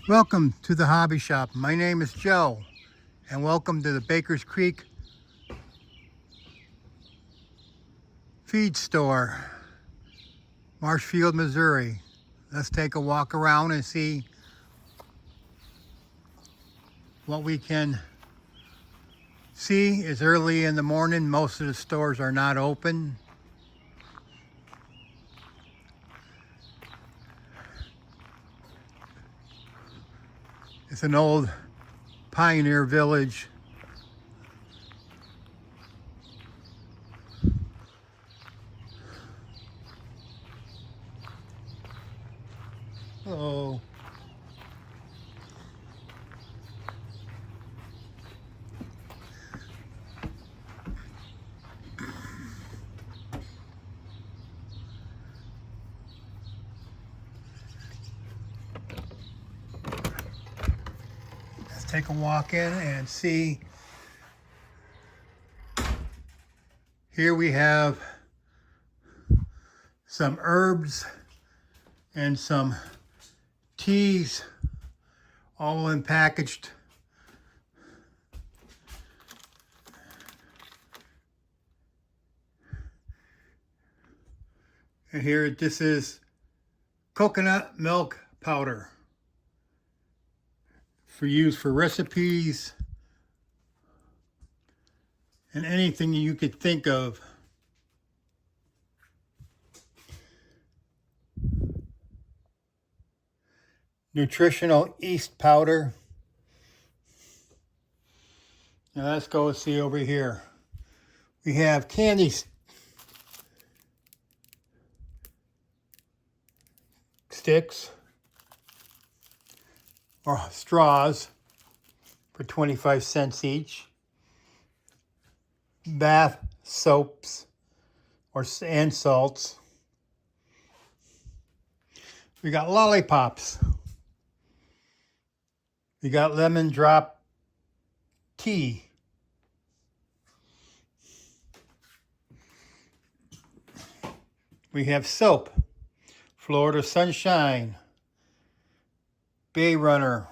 Welcome to the hobby shop. My name is Joe, and welcome to the Bakers Creek Feed Store, Marshfield, Missouri. Let's take a walk around and see what we can see. It's early in the morning. Most of the stores are not open. It's an old pioneer village. Oh, let's take a walk in and see. Here we have some herbs and some teas, all in packaged. And here, this is coconut milk powder for use for recipes and anything you could think of. Nutritional yeast powder. Now let's go see over here. We have candy sticks or straws for 25 cents each. Bath soaps and salts. We got lollipops. We got lemon drop tea. We have soap, Florida Sunshine, Bay Runner.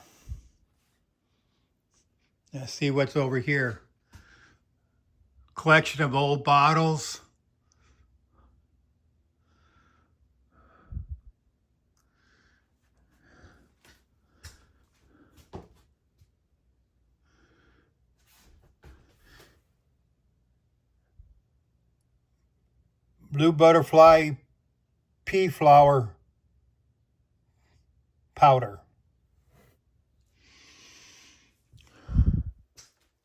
Let's see what's over here. Collection of old bottles. Blue Butterfly pea flower powder.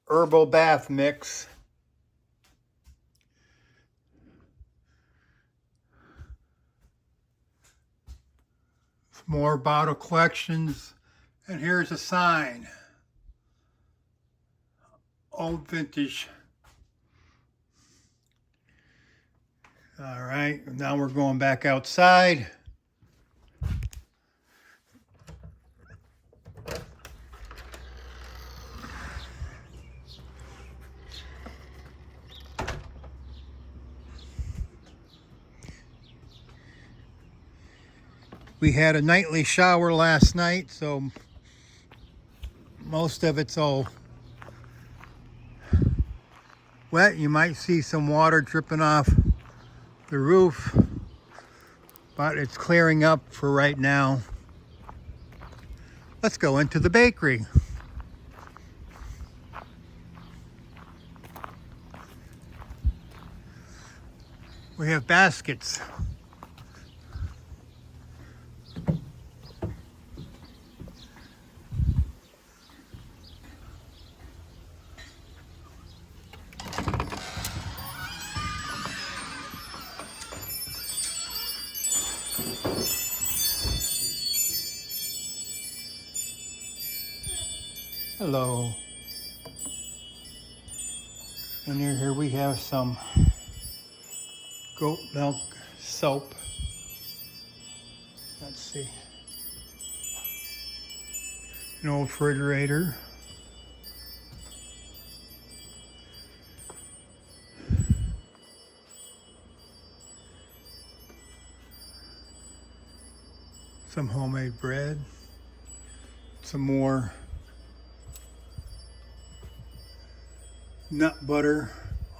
Herbal bath mix. More bottle collections. And here's a sign. Old vintage. All right, now we're going back outside. We had a nightly shower last night, so most of it's all wet. You might see some water dripping off the roof, but it's clearing up for right now. Let's go into the bakery. We have baskets. Hello. And here we have some goat milk soap. Let's see. An old refrigerator. Some homemade bread. Some more nut butter,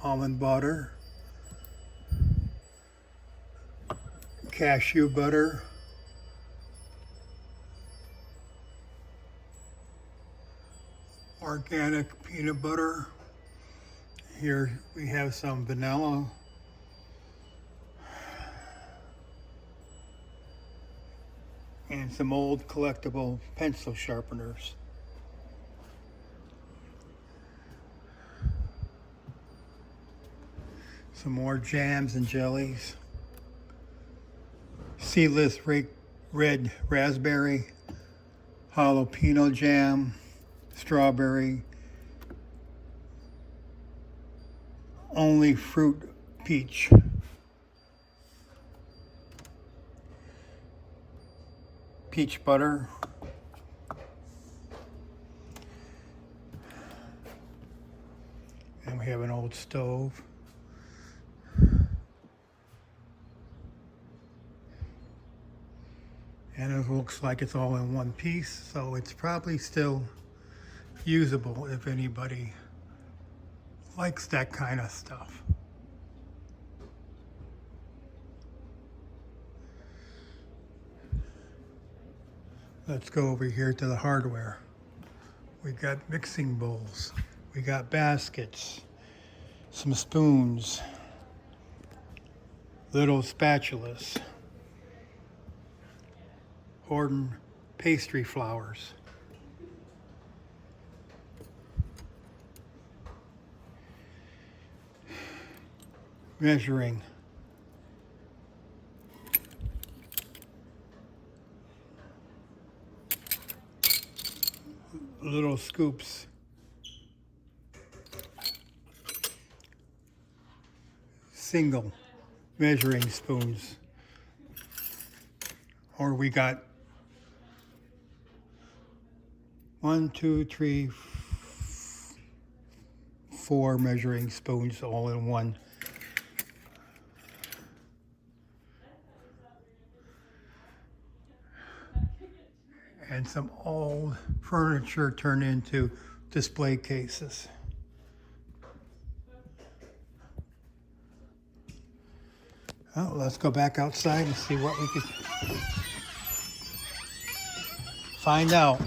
almond butter, cashew butter, organic peanut butter. Here we have some vanilla, and some old collectible pencil sharpeners. Some more jams and jellies. Seedless red raspberry, jalapeno jam, strawberry, only fruit peach. Peach butter. And we have an old stove. And it looks like it's all in one piece, so it's probably still usable if anybody likes that kind of stuff. Let's go over here to the hardware. We got mixing bowls, we got baskets, some spoons, little spatulas, Horton pastry flours, measuring, little scoops, single measuring spoons, or we got 1, 2, 3, 4 measuring spoons all in one. And some old furniture turned into display cases. Oh, let's go back outside and see what we could find out.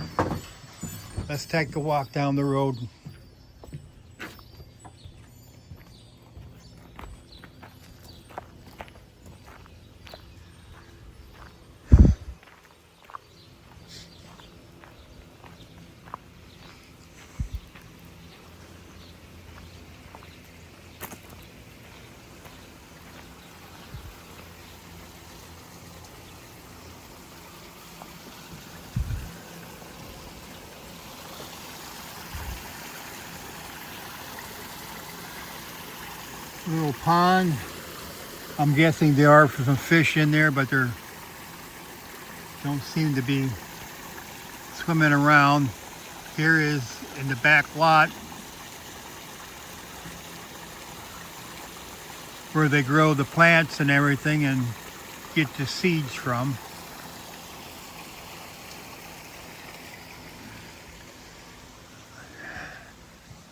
Let's take a walk down the road. Little pond. I'm guessing there are some fish in there, but they don't seem to be swimming around. Here is in the back lot where they grow the plants and everything and get the seeds from.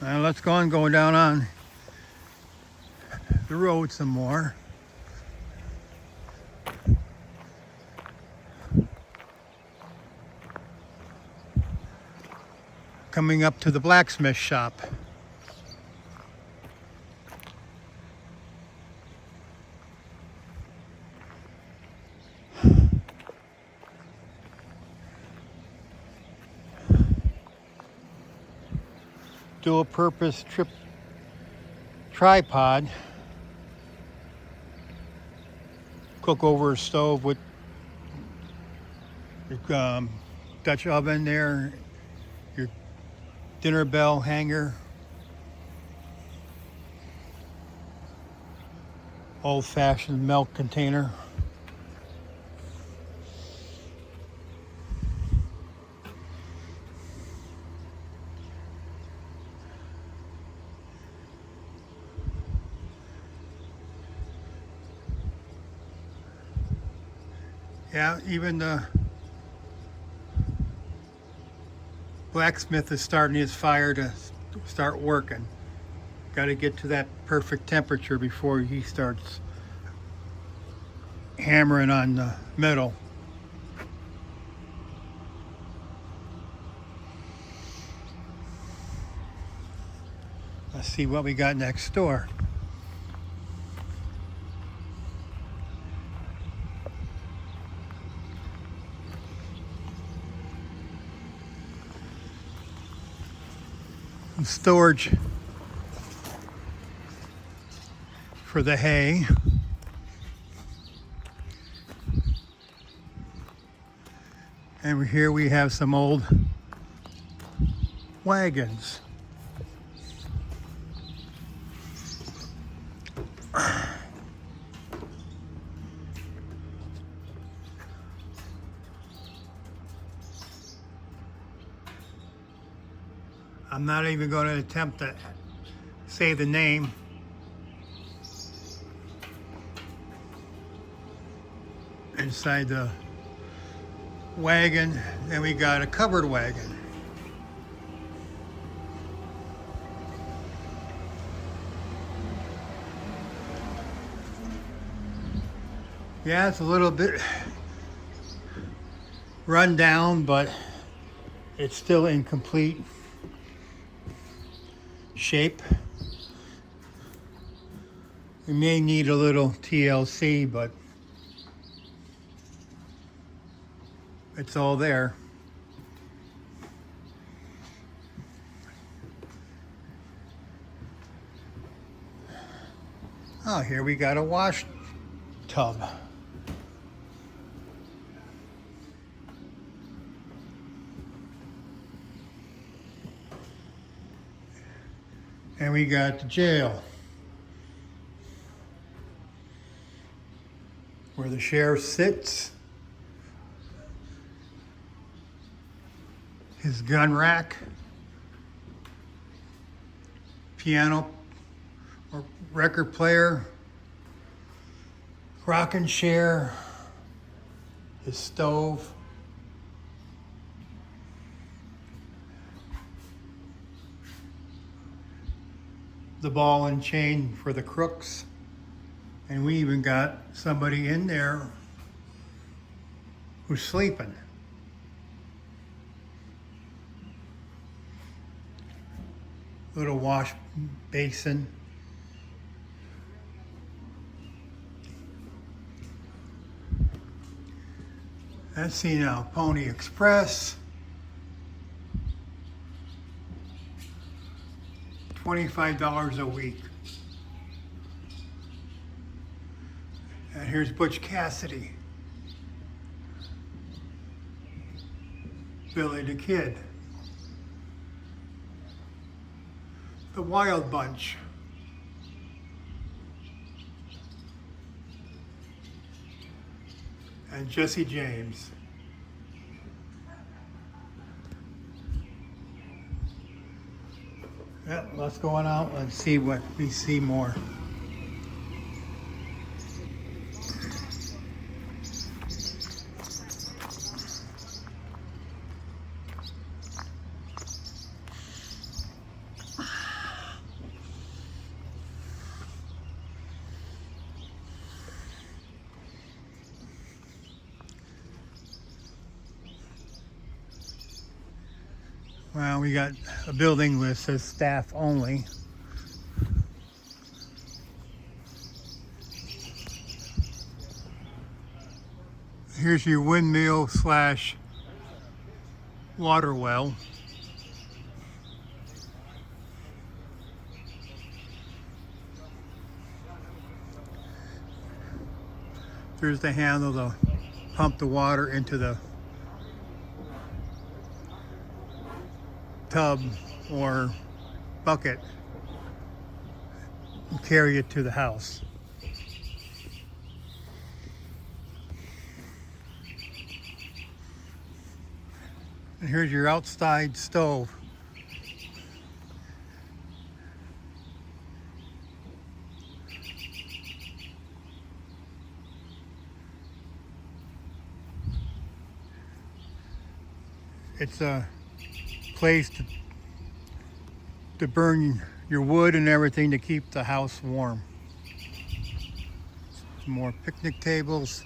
Now let's go down on the road some more. Coming up to the blacksmith shop. Dual purpose tripod. Cook over a stove with your Dutch oven there, your dinner bell hanger, old-fashioned milk container. Yeah, even the blacksmith is starting his fire to start working. Got to get to that perfect temperature before he starts hammering on the metal. Let's see what we got next door. Some storage for the hay. And here we have some old wagons. I'm not even going to attempt to say the name. Inside the wagon, and we got a covered wagon. Yeah, it's a little bit run down, but it's still in complete shape. We may need a little TLC, but it's all there. Oh, here we got a wash tub. And we got the jail, where the sheriff sits. His gun rack, piano or record player, rocking chair, his stove, the ball and chain for the crooks, and we even got somebody in there who's sleeping. Little wash basin. Let's see now, Pony Express. $25 a week. And here's Butch Cassidy. Billy the Kid. The Wild Bunch. And Jesse James. Yeah, let's go on out and see what we see more. Well, we got a building that says staff only. Here's your windmill slash water well. There's the handle to pump the water into the tub or bucket and carry it to the house. And here's your outside stove. It's a place to burn your wood and everything to keep the house warm. Some more picnic tables.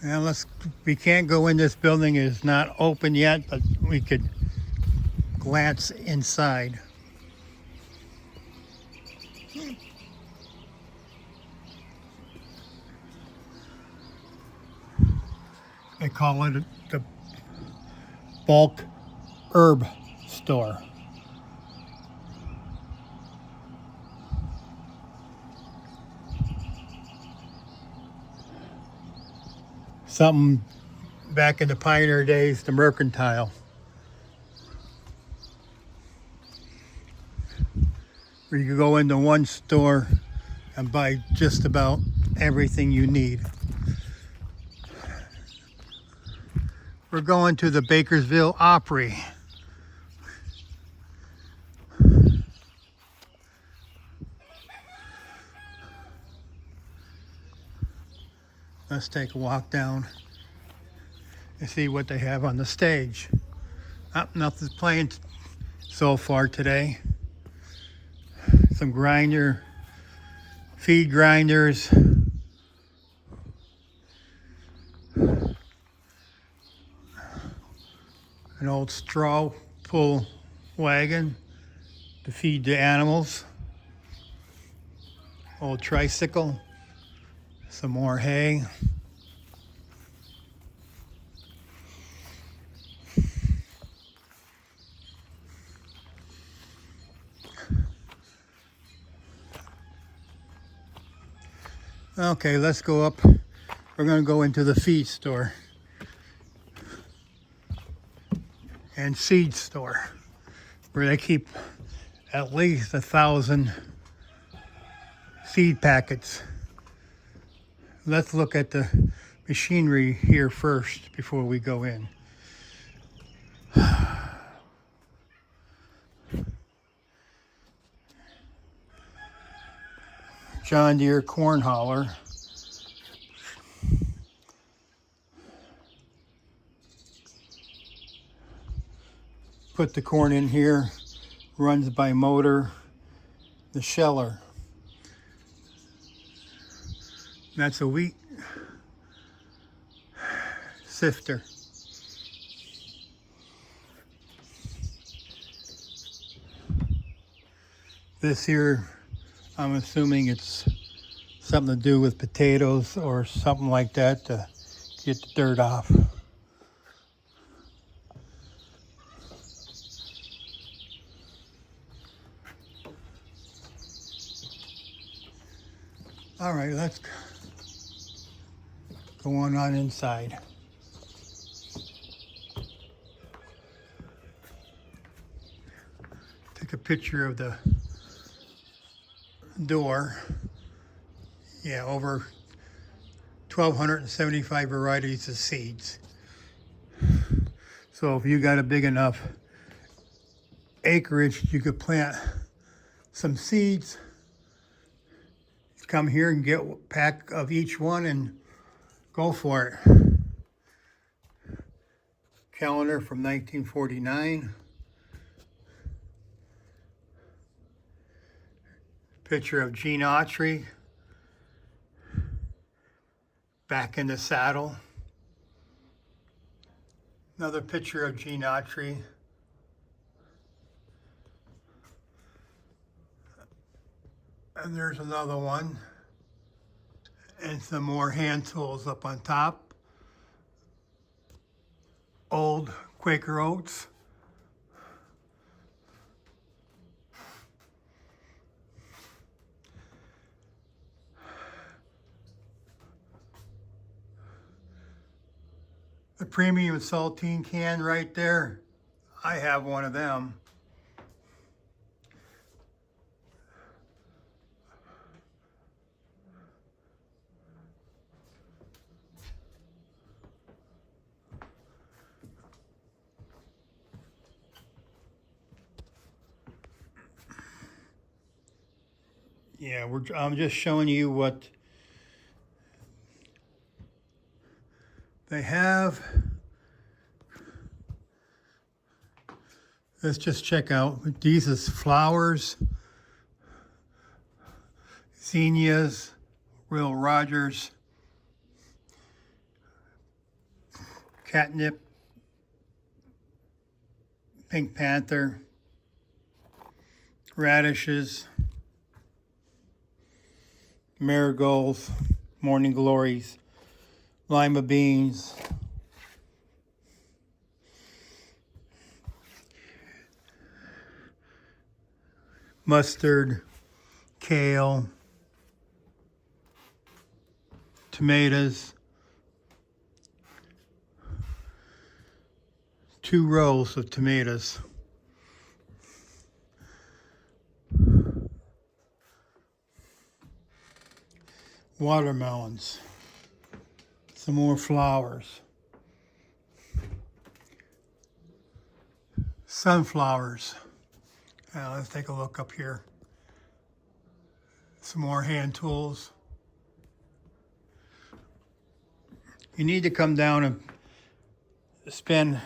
And we can't go in this building, it is not open yet, but we could glance inside. They call it the bulk herb store. Something back in the pioneer days, the mercantile. Where you could go into one store and buy just about everything you need. We're going to the Bakersville Opry. Let's take a walk down and see what they have on the stage. Nothing's playing so far today. Some feed grinders. An old straw pull wagon to feed the animals. Old tricycle. Some more hay. Okay, let's go up. We're going to go into the feed store and seed store, where they keep at least 1,000 seed packets. Let's look at the machinery here first before we go in. John Deere corn hauler. Put the corn in here, runs by motor, the sheller. That's a wheat sifter. This here, I'm assuming it's something to do with potatoes or something like that to get the dirt off. All right, let's go on inside. Take a picture of the door. Yeah, over 1,275 varieties of seeds. So if you got a big enough acreage, you could plant some seeds. Come here and get a pack of each one and go for it. Calendar from 1949. Picture of Gene Autry back in the saddle. Another picture of Gene Autry. And there's another one. And some more hand tools up on top. Old Quaker Oats. The premium saltine can right there. I have one of them. Yeah, I'm just showing you what they have. Let's just check out. These is flowers, zinnias, Will Rogers, catnip, Pink Panther, radishes, marigolds, morning glories, lima beans, mustard, kale, tomatoes, 2 rows of tomatoes, watermelons, some more flowers, sunflowers. Now let's take a look up here. Some more hand tools. You need to come down and spend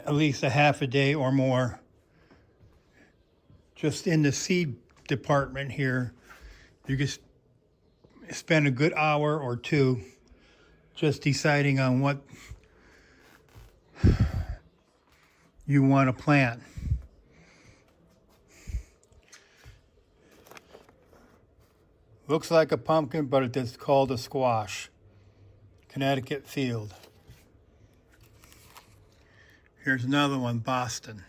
at least a half a day or more just in the seed department here. You can spend a good hour or two just deciding on what you want to plant. Looks like a pumpkin, but it is called a squash. Connecticut Field. Here's another one, Boston,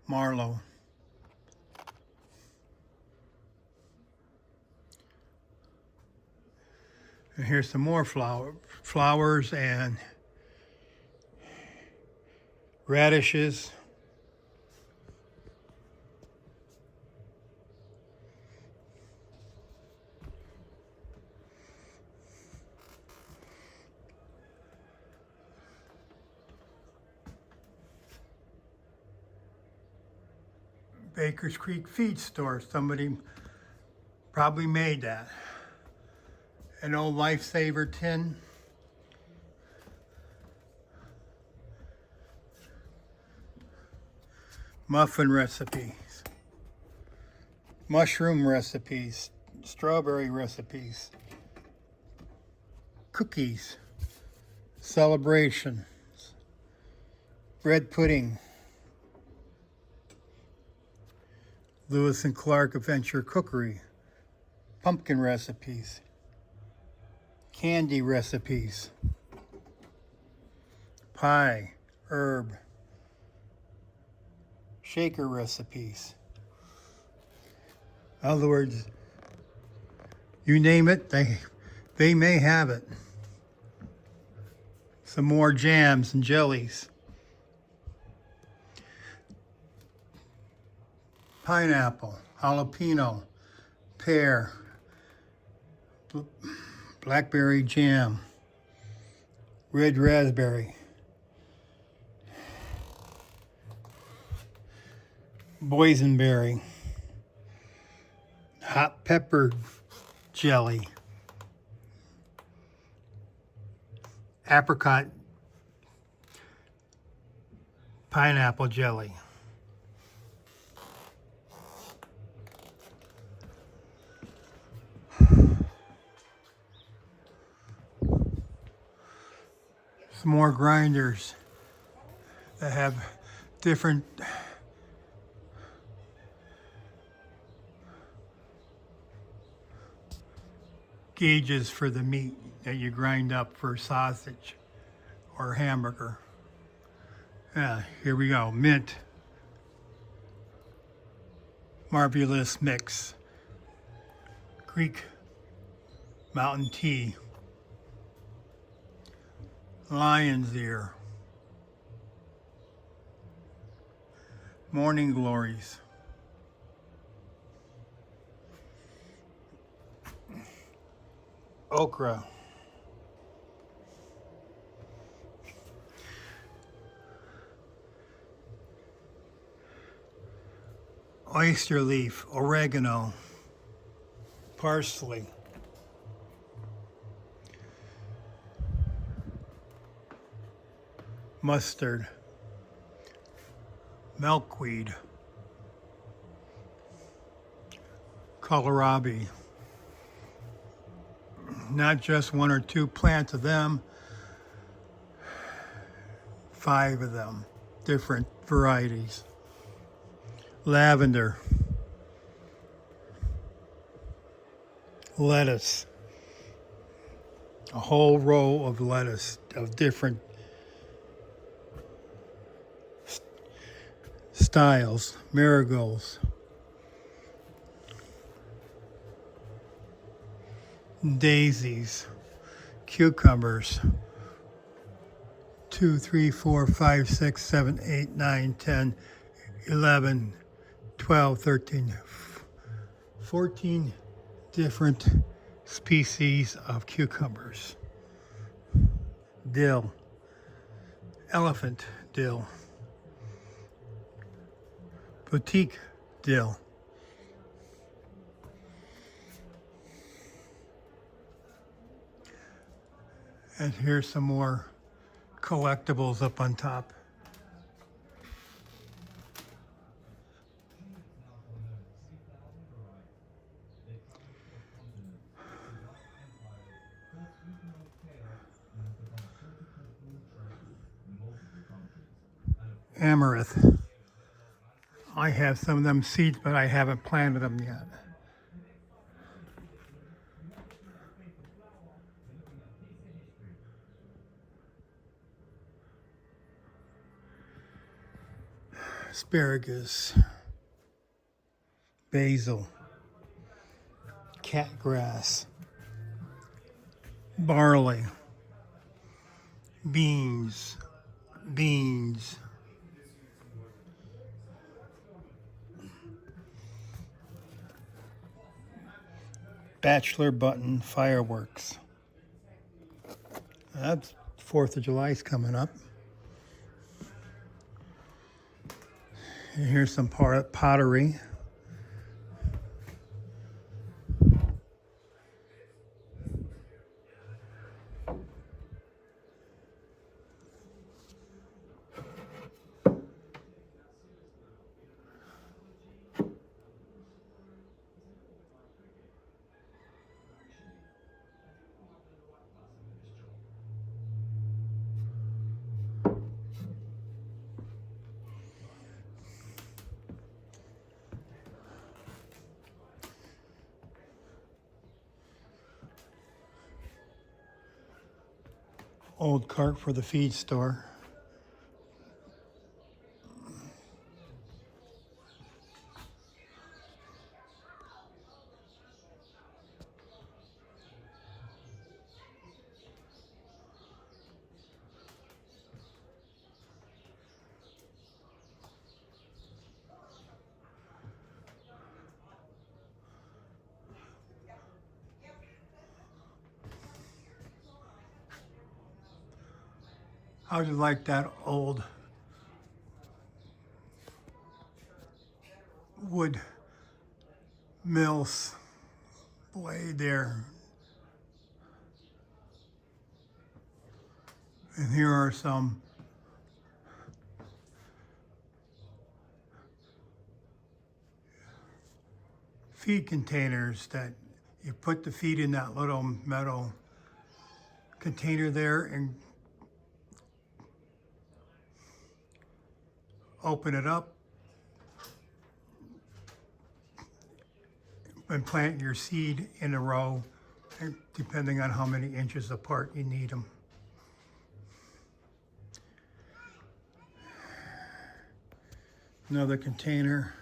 Marlowe. And here's some more flowers and radishes. Baker's Creek Feed Store. Somebody probably made that. An old Lifesaver tin. Muffin recipes. Mushroom recipes. Strawberry recipes. Cookies. Celebrations. Bread pudding. Lewis and Clark Adventure Cookery. Pumpkin recipes. Candy recipes. Pie. Herb. Shaker recipes. In other words, you name it, they may have it. Some more jams and jellies. Pineapple, jalapeno, pear, blackberry jam, red raspberry, boysenberry, hot pepper jelly, apricot pineapple jelly. Some more grinders that have different gauges for the meat that you grind up for sausage or hamburger. Yeah, here we go. Mint. Marvelous mix. Greek mountain tea. Lion's ear. Morning glories. Okra. oyster leaf, oregano, parsley, mustard, milkweed, kohlrabi. Not just one or two plants of them, 5 of them, different varieties. Lavender, lettuce, a whole row of lettuce of different styles, marigolds, daisies, cucumbers, 2, 3, 4, 5, 6, 7, 8, 9, 10, 11, 12, 13, 14 different species of cucumbers. Dill, elephant dill, boutique dill, and here's some more collectibles up on top. Amaranth. I have some of them seeds, but I haven't planted them yet. Asparagus, basil, catgrass, barley, beans, bachelor button fireworks. That's 4th of July's coming up. And here's some pottery. Old cart for the feed store. How'd you like that old wood mills blade there? And here are some feed containers that you put the feed in that little metal container there and open it up and plant your seed in a row, depending on how many inches apart you need them. Another container.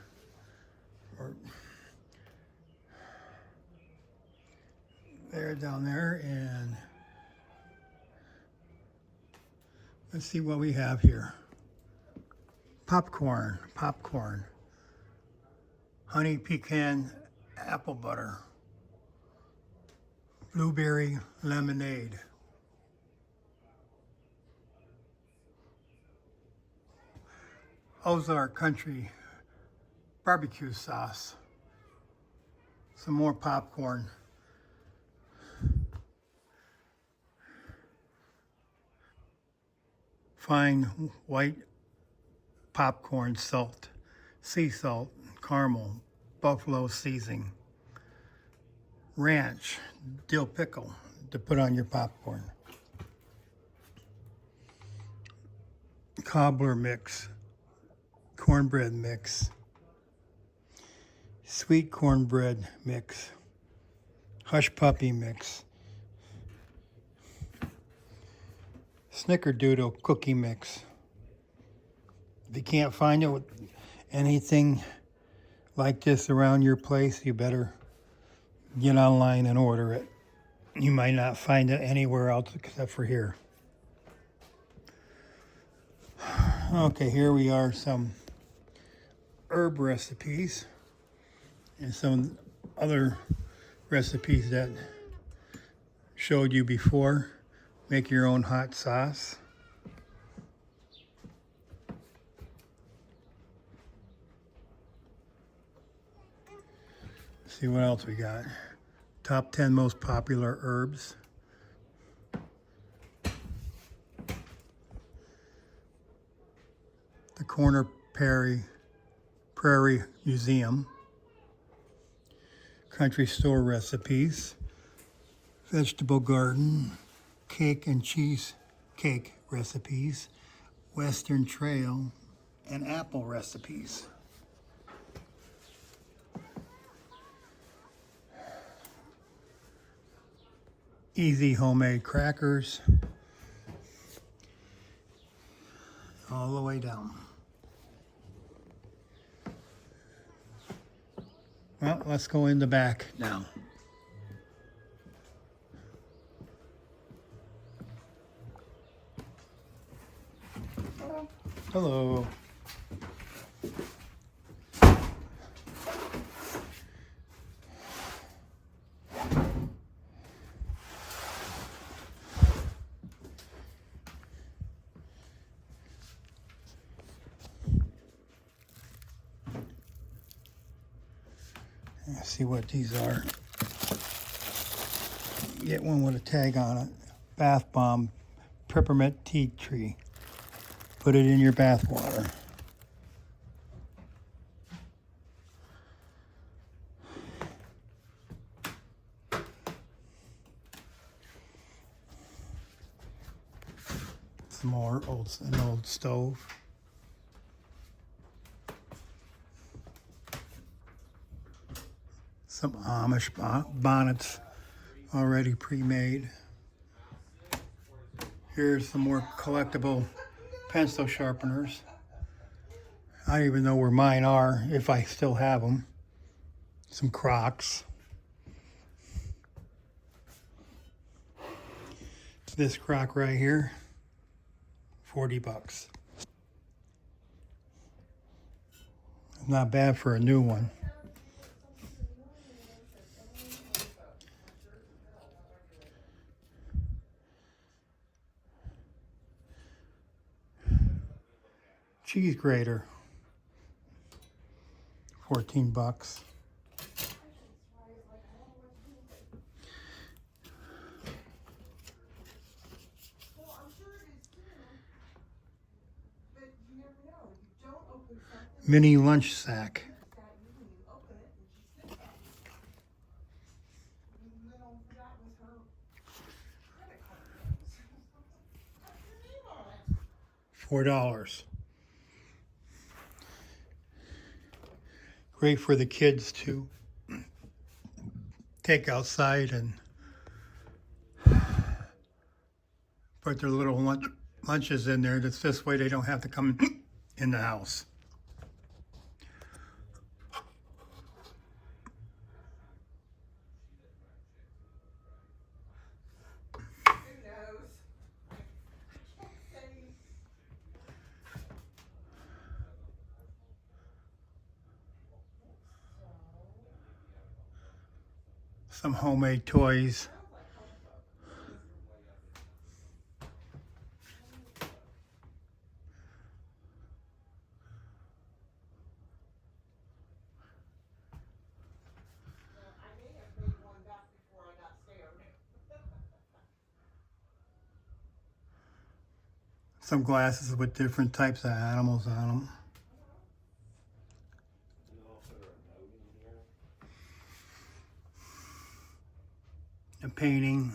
There, down there, and let's see what we have here. Popcorn, honey pecan apple butter, blueberry lemonade, Ozark Country barbecue sauce. Some more popcorn. Fine white popcorn salt, sea salt, caramel, buffalo seasoning, ranch, dill pickle to put on your popcorn. Cobbler mix, cornbread mix, sweet cornbread mix, hush puppy mix, snickerdoodle cookie mix. If you can't find it with anything like this around your place, you better get online and order it. You might not find it anywhere else except for here. Okay, here we are, some herb recipes and some other recipes that showed you before. Make your own hot sauce. See what else we got. Top 10 most popular herbs. The Corner Prairie Museum. Country store recipes. Vegetable garden. Cake and cheese cake recipes. Western Trail. And apple recipes. Easy homemade crackers. All the way down. Well, let's go in the back now. Hello. Let's see what these are. Get one with a tag on it. Bath bomb, peppermint tea tree. Put it in your bath water. Some more an old stove. Some Amish bonnets already pre-made. Here's some more collectible pencil sharpeners. I don't even know where mine are, if I still have them. Some Crocs. This Croc right here, 40 bucks. Not bad for a new one. Cheese grater, 14 bucks. Mini lunch sack. $4. Great for the kids to take outside and put their little lunches in there. That's this way they don't have to come in the house. Some homemade toys. Some glasses with different types of animals on them. A painting.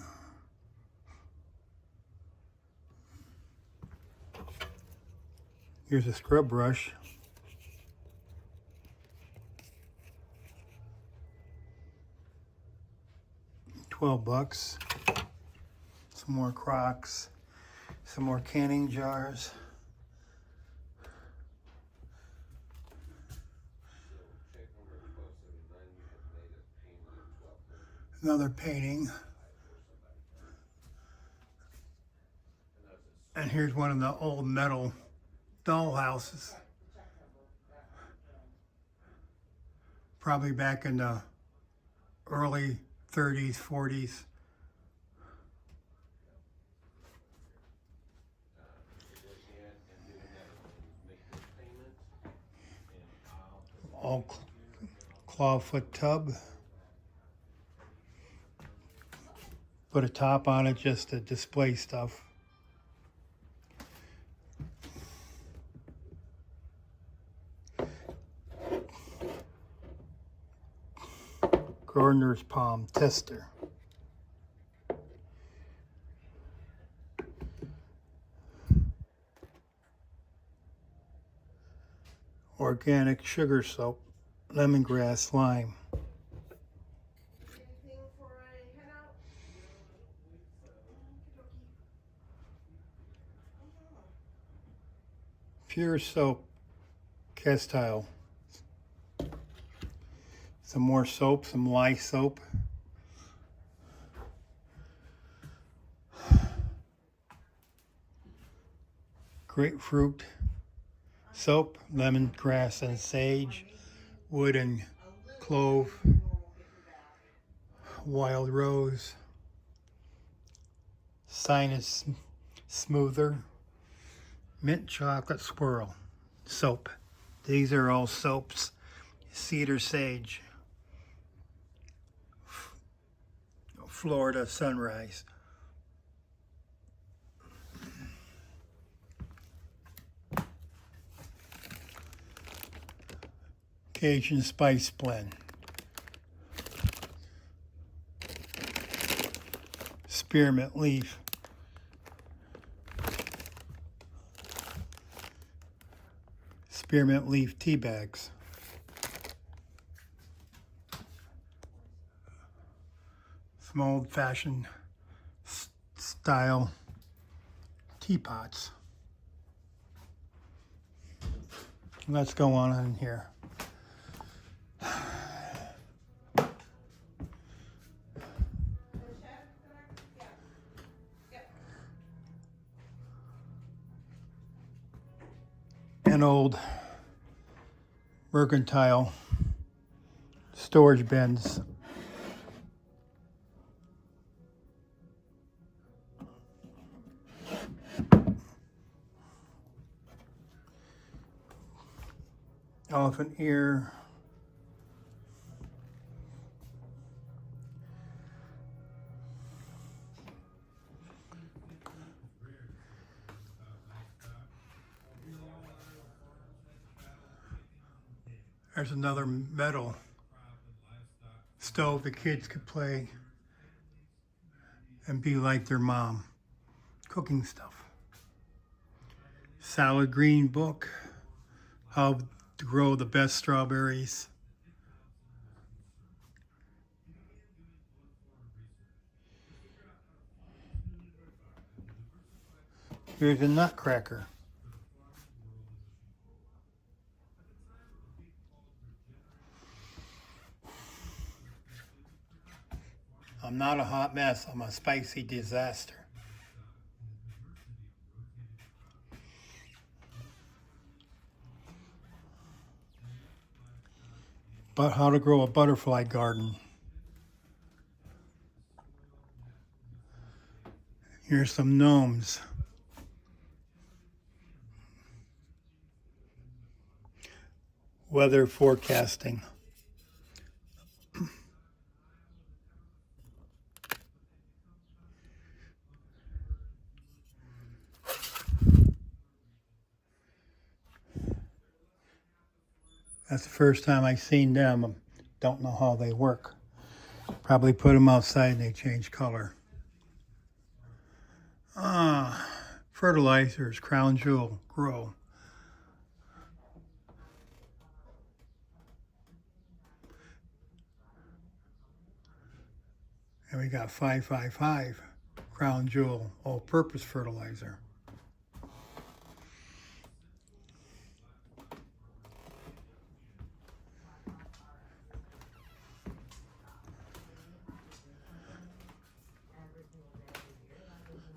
Here's a scrub brush. $12. Some more Crocs. Some more canning jars. Another painting. And here's one of the old metal doll houses. Probably back in the early 30s, 40s. All clawfoot tub. Put a top on it just to display stuff. Gardener's palm tester. Organic sugar soap, lemongrass, lime. Pure soap, Castile. Some more soap, some lye soap. Grapefruit soap, lemongrass and sage, wood and clove, wild rose, sinus smoother, mint chocolate swirl, soap. These are all soaps. Cedar sage, Florida sunrise. Cajun spice blend. Spearmint leaf. Spearmint leaf tea bags. Some old-fashioned style teapots. Let's go on in here. An old mercantile storage bins. Elephant ear. There's another metal stove the kids could play and be like their mom, cooking stuff. Salad green book, how to grow the best strawberries. Here's a nutcracker. I'm not a hot mess, I'm a spicy disaster. But how to grow a butterfly garden. Here's some gnomes. Weather forecasting. That's the first time I've seen them. Don't know how they work. Probably put them outside and they change color. Fertilizers, Crown Jewel, Grow. And we got 555 Crown Jewel all-purpose fertilizer.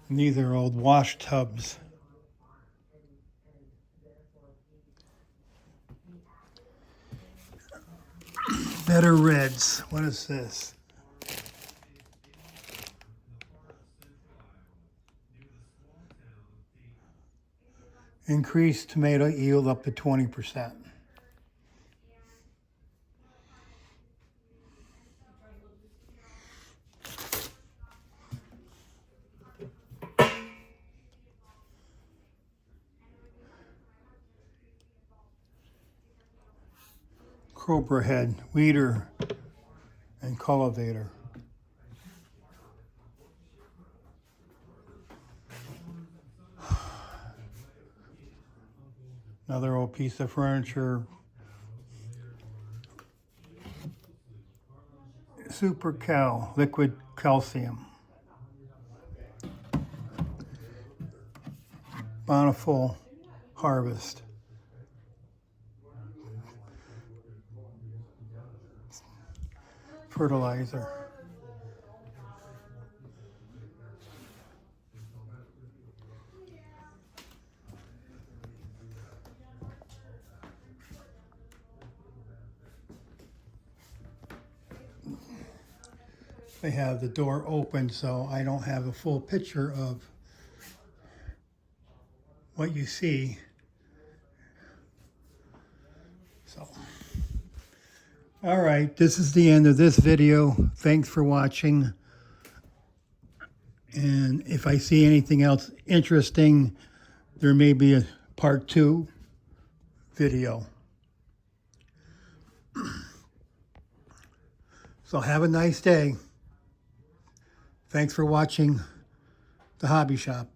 And these are old wash tubs. Better Reds. What is this? Increased tomato yield up to 20%. Cobra Head, Weeder, and Cultivator. Another old piece of furniture. Super Cal, liquid calcium. Bountiful Harvest. Fertilizer. They have the door open, so I don't have a full picture of what you see. So, all right, this is the end of this video. Thanks for watching. And if I see anything else interesting, there may be a part 2 video. So have a nice day. Thanks for watching The Hobby Shop.